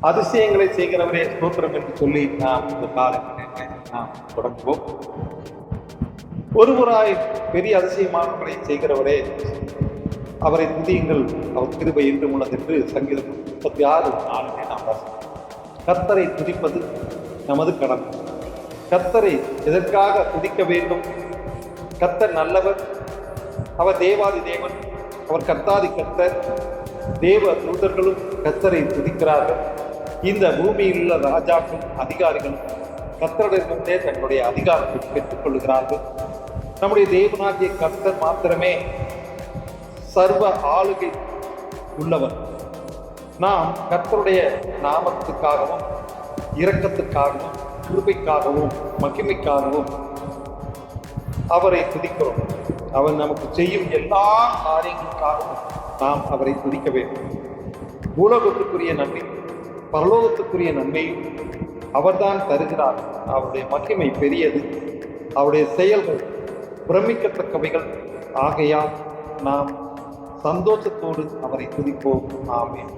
அதிசயங்களை செய்கிறவரே ஸ்தோத்திரம் என்று சொல்லி நாம் இந்த காலங்களில் நாம் தொடங்குவோம். ஒருவராய் பெரிய அதிசயமானவர்களை செய்கிறவரே, அவரை துதியுங்கள், அவர் கிருபை என்றும் உள்ளது என்று சங்கீதம் 36:4 நாம் வாசிக்கிறோம். கர்த்தரை துதிப்பது நமது கடமை. கர்த்தரை எதற்காக துதிக்க வேண்டும்? கர்த்தர் நல்லவர், அவர் தேவாதி தேவன், அவர் கர்த்தாதி கர்த்தர். தேவ தூதர்களும் கர்த்தரை துதிக்கிறார்கள். இந்த பூமியில் உள்ள ராஜாக்கள் அதிகாரிகளும் கர்த்தரிடமிருந்தே தங்களுடைய அதிகாரத்தை பெற்றுக் கொள்கிறார்கள். நம்முடைய தேவனாகிய கர்த்தர் மாத்திரமே சர்வ ஆளுகை உள்ளவர். நாம் கர்த்தருடைய நாமத்துக்காகவும் இரக்கத்துக்காகவும் கிருபைக்காகவும் மகிமைக்காகவும் அவரை துதிக்கிறோம். அவர் நமக்கு செய்யும் எல்லா காரியங்களுக்காகவும் நாம் அவரை துதிக்க வேண்டும். பூலோகத்துக்குரிய நன்மை, பரலோகத்துக்குரிய நன்மையும் அவர்தான் தருகிறார். அவருடைய மகிமை பெரியது, அவருடைய செயல்கள் பிரமிக்கத்தக்கவைகள். ஆகையால் நாம் சந்தோஷத்தோடு அவரை துதிப்போம். ஆமென்.